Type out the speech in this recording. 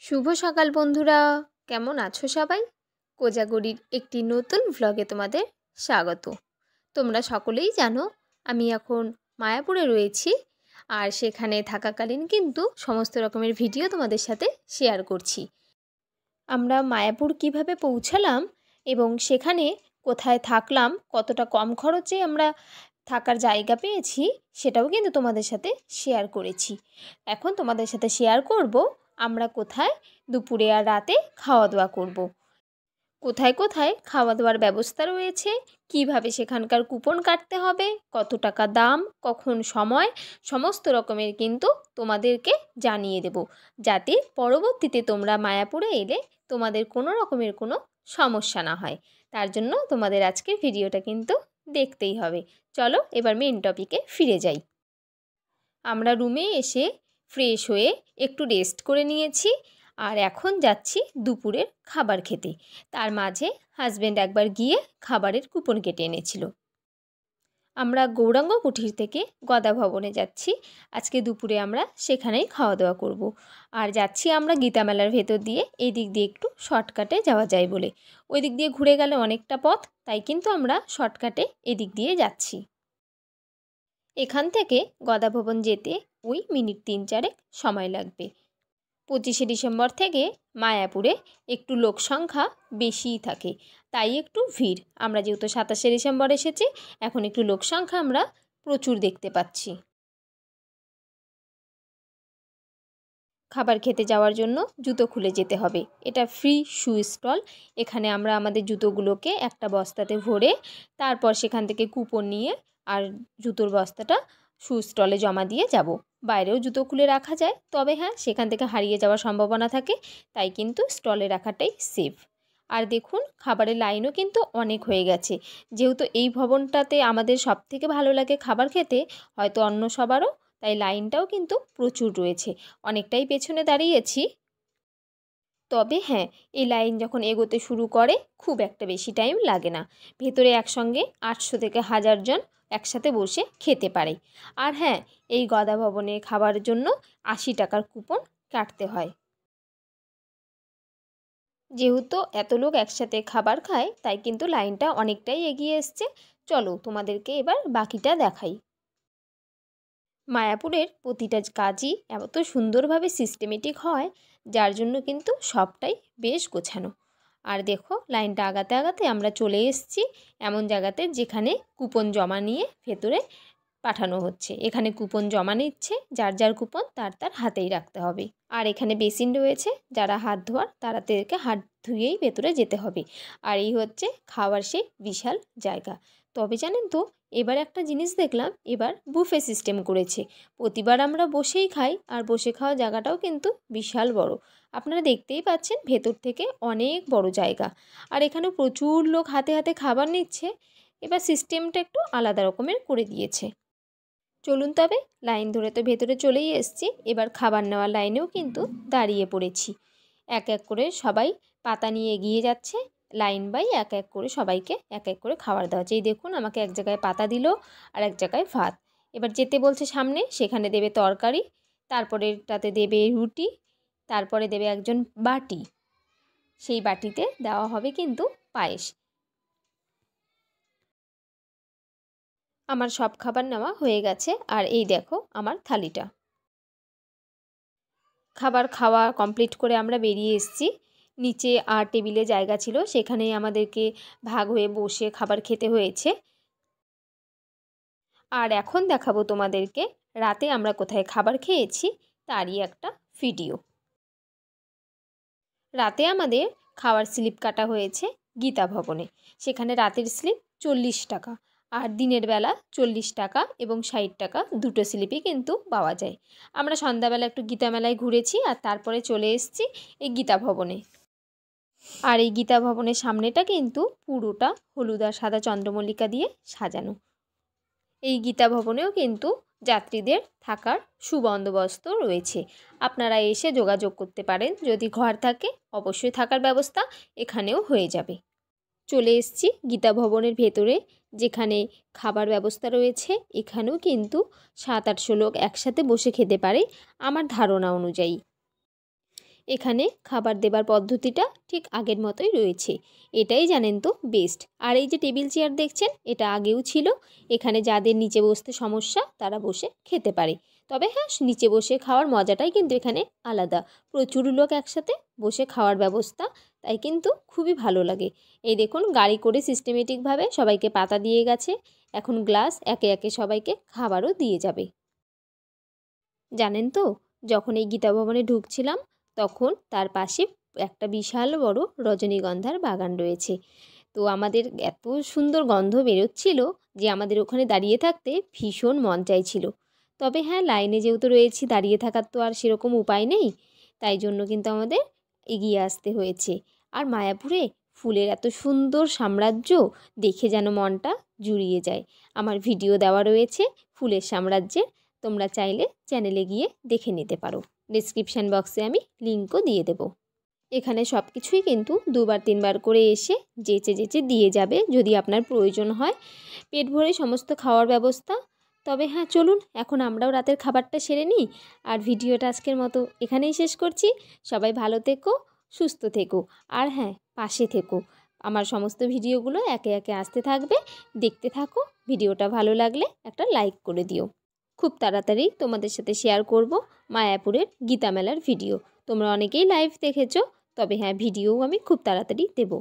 শুভ সকাল বন্ধুরা, কেমন আছো সবাই? কোজাগরীর একটি নতুন ভ্লগে তোমাদের স্বাগত। তোমরা সকলেই জানো আমি এখন মায়াপুরে রয়েছি, আর সেখানে থাকাকালীন কিন্তু সমস্ত রকমের ভিডিও তোমাদের সাথে শেয়ার করছি। আমরা মায়াপুর কিভাবে পৌঁছালাম এবং সেখানে কোথায় থাকলাম, কতটা কম খরচে আমরা থাকার জায়গা পেয়েছি, সেটাও কিন্তু তোমাদের সাথে শেয়ার করেছি। এখন তোমাদের সাথে শেয়ার করব আমরা কোথায় দুপুরে আর রাতে খাওয়া দাওয়া করব। কোথায় কোথায় খাওয়া দাওয়ার ব্যবস্থা রয়েছে, কিভাবে সেখানকার কুপন কাটতে হবে, কত টাকা দাম, কখন সময়, সমস্ত রকমের কিন্তু তোমাদেরকে জানিয়ে দেব, যাতে পরবর্তীতে তোমরা মায়াপুরে এলে তোমাদের কোনো রকমের কোনো সমস্যা না হয়। তার জন্য তোমাদের আজকের ভিডিওটা কিন্তু দেখতেই হবে। চলো এবার মেন টপিকে ফিরে যাই। আমরা রুমে এসে ফ্রেশ হয়ে একটু রেস্ট করে নিয়েছি, আর এখন যাচ্ছি দুপুরের খাবার খেতে। তার মাঝে হাজব্যান্ড একবার গিয়ে খাবারের কুপন কেটে এনেছিল। আমরা গৌরাঙ্গ কুঠির থেকে গদা ভবনে যাচ্ছি। আজকে দুপুরে আমরা সেখানেই খাওয়া দাওয়া করব। আর যাচ্ছি আমরা গীতা মেলার ভেতর দিয়ে, এই দিক দিয়ে একটু শর্টকাটে যাওয়া যায় বলে। ওই দিক দিয়ে ঘুরে গেলে অনেকটা পথ, তাই কিন্তু আমরা শর্টকাটে এদিক দিয়ে যাচ্ছি। এখান থেকে গদা ভবন যেতে ওই মিনিট 3-4 সময় লাগবে। 25শে ডিসেম্বর থেকে মায়াপুরে একটু লোক সংখ্যা বেশিই থাকে, তাই একটু ভিড়। আমরা যেহেতু 27শে ডিসেম্বর এসেছি, এখন একটু লোক সংখ্যা আমরা প্রচুর দেখতে পাচ্ছি। খাবার খেতে যাওয়ার জন্য জুতো খুলে যেতে হবে। এটা ফ্রি শু স্টল। এখানে আমরা আমাদের জুতোগুলোকে একটা বস্তাতে ভরে তারপর সেখান থেকে কুপন নিয়ে আর জুতোর বস্তাটা শু স্টলে জমা দিয়ে যাব। বাইরেও জুতো খুলে রাখা যায়, তবে হ্যাঁ, সেখান থেকে হারিয়ে যাওয়ার সম্ভাবনা থাকে, তাই কিন্তু স্টলে রাখাটাই সেফ। আর দেখুন, খাবারের লাইনও কিন্তু অনেক হয়ে গেছে। যেহেতু এই ভবনটাতে আমাদের সবথেকে ভালো লাগে খাবার খেতে, হয়তো অন্য সবারও, তাই লাইনটাও কিন্তু প্রচুর রয়েছে। অনেকটাই পেছনে দাঁড়িয়েছি, তবে হ্যাঁ, এই লাইন যখন এগোতে শুরু করে খুব একটা বেশি টাইম লাগে না। ভেতরে একসঙ্গে 800 থেকে 1000 জন একসাথে বসে খেতে পারে। আর হ্যাঁ, এই গদা ভবনে খাবার জন্য 80 টাকার কুপন কাটতে হয়। যেহেতু এত লোক একসাথে খাবার খায়, তাই কিন্তু লাইনটা অনেকটাই এগিয়ে এসছে। চলো তোমাদেরকে এবার বাকিটা দেখাই। মায়াপুরের প্রতিটা কাজই এত সুন্দরভাবে সিস্টেমেটিক হয়, যার জন্য কিন্তু সবটাই বেশ গোছানো। আর দেখো, লাইনটা আগাতে আগাতে আমরা চলে এসেছি এমন জায়গাতে যেখানে কুপন জমা নিয়ে ভেতরে পাঠানো হচ্ছে। এখানে কুপন জমা নিচ্ছে, যার যার কুপন তার তার হাতেই রাখতে হবে। আর এখানে বেসিন রয়েছে, যারা হাত ধোয়ার তাদেরকে হাত ধুয়েই ভেতরে যেতে হবে। আর এই হচ্ছে খাওয়ার সেই বিশাল জায়গা। তবে জানেন তো, এবার একটা জিনিস দেখলাম, এবার বুফে সিস্টেম করেছে। প্রতিবার আমরা বসেই খাই, আর বসে খাওয়া জায়গাটাও কিন্তু বিশাল বড়। আপনারা দেখতেই পাচ্ছেন, ভেতর থেকে অনেক বড় জায়গা। আর এখানে প্রচুর লোক হাতে হাতে খাবার নিচ্ছে। এবার সিস্টেমটা একটু আলাদা রকমের করে দিয়েছে। চলুন তবে, লাইন ধরে তো ভেতরে চলেই এসেছি, এবার খাবার নেওয়ার লাইনেও কিন্তু দাঁড়িয়ে পড়েছি। এক এক করে সবাই পাতা নিয়ে এগিয়ে যাচ্ছে। লাইন বাই এক এক করে সবাইকে এক এক করে খাবার দেওয়া হচ্ছে। এই দেখুন, আমাকে এক জায়গায় পাতা দিল আর এক জায়গায় ভাত। এবার যেতে বলছে সামনে, সেখানে দেবে তরকারি, তারপরেটাতে দেবে রুটি, তারপরে দেবে একজন বাটি। সেই বাটিতে দেওয়া হবে কিন্তু পায়েস। আমার সব খাবার নেওয়া হয়ে গেছে, আর এই দেখো আমার থালিটা। খাবার খাওয়া কমপ্লিট করে আমরা বেরিয়ে এসেছি। নিচে আর টেবিলে জায়গা ছিল, সেখানেই আমাদেরকে ভাগ হয়ে বসে খাবার খেতে হয়েছে। আর এখন দেখাবো তোমাদেরকে রাতে আমরা কোথায় খাবার খেয়েছি তারই একটা ভিডিও। রাতে আমাদের খাওয়ার স্লিপ কাটা হয়েছে গীতা ভবনে। সেখানে রাতের স্লিপ 40 টাকা, আর দিনের বেলা 40 টাকা এবং 60 টাকা, দুটো স্লিপই কিন্তু পাওয়া যায়। আমরা সন্ধ্যাবেলা একটু গীতা মেলায় ঘুরেছি, আর তারপরে চলে এসেছি এই গীতা ভবনে। আর এই গীতা ভবনের সামনেটা কিন্তু পুরোটা হলুদ আর সাদা চন্দ্রমল্লিকা দিয়ে সাজানো। এই গীতা ভবনেও কিন্তু যাত্রীদের থাকার সুবন্দোবস্ত রয়েছে। আপনারা এসে যোগাযোগ করতে পারেন, যদি ঘর থাকে অবশ্যই থাকার ব্যবস্থা এখানেও হয়ে যাবে। চলে এসেছি গীতা ভবনের ভেতরে, যেখানে খাবার ব্যবস্থা রয়েছে। এখানেও কিন্তু 700-800 লোক একসাথে বসে খেতে পারে আমার ধারণা অনুযায়ী। এখানে খাবার দেবার পদ্ধতিটা ঠিক আগের মতোই রয়েছে, এটাই জানেন তো বেস্ট। আর এই যে টেবিল চেয়ার দেখছেন, এটা আগেও ছিল। এখানে যাদের নিচে বসতে সমস্যা তারা বসে খেতে পারে। তবে হ্যাঁ, নিচে বসে খাওয়ার মজাটাই কিন্তু এখানে আলাদা। প্রচুর লোক একসাথে বসে খাওয়ার ব্যবস্থা, তাই কিন্তু খুবই ভালো লাগে। এই দেখুন, গাড়ি করে সিস্টেমেটিকভাবে সবাইকে পাতা দিয়ে গেছে। এখন গ্লাস একে একে সবাইকে খাবারও দিয়ে যাবে। জানেন তো, যখন এই গীতা ভবনে ঢুকছিলাম তখন তার পাশে একটা বিশাল বড় রজনীগন্ধার বাগান রয়েছে। তো আমাদের এত সুন্দর গন্ধ বেরোচ্ছিল যে আমাদের ওখানে দাঁড়িয়ে থাকতে ভীষণ মন চাইছিল। তবে হ্যাঁ, লাইনে যেহেতু রয়েছি, দাঁড়িয়ে থাকার তো আর সেরকম উপায় নেই, তাই জন্য কিন্তু আমাদের এগিয়ে আসতে হয়েছে। আর মায়াপুরে ফুলের এত সুন্দর সাম্রাজ্য দেখে যেন মনটা জুড়িয়ে যায়। আমার ভিডিও দেওয়া রয়েছে ফুলের সাম্রাজ্যের, তোমরা চাইলে চ্যানেলে গিয়ে দেখে নিতে পারো। ডেসক্রিপশান বক্সে আমি লিঙ্কও দিয়ে দেবো। এখানে সব কিছুই কিন্তু 2-3 বার করে এসে যেচে যেচে দিয়ে যাবে যদি আপনার প্রয়োজন হয়। পেট ভরে সমস্ত খাওয়ার ব্যবস্থা। তবে হ্যাঁ, চলুন এখন আমরাও রাতের খাবারটা সেরে নিই। আর ভিডিওটা আজকের মতো এখানেই শেষ করছি। সবাই ভালো থেকো, সুস্থ থেকো, আর হ্যাঁ, পাশে থেকো। আমার সমস্ত ভিডিওগুলো একে একে আসতে থাকবে, দেখতে থাকো। ভিডিওটা ভালো লাগলে একটা লাইক করে দিও। খুব তাড়াতাড়ি তোমাদের সাথে শেয়ার করব মায়াপুরের গীতা মেলার ভিডিও। তোমরা অনেকেই লাইভ দেখেছো, তবে হ্যাঁ, ভিডিও আমি খুব তাড়াতাড়ি দেবো।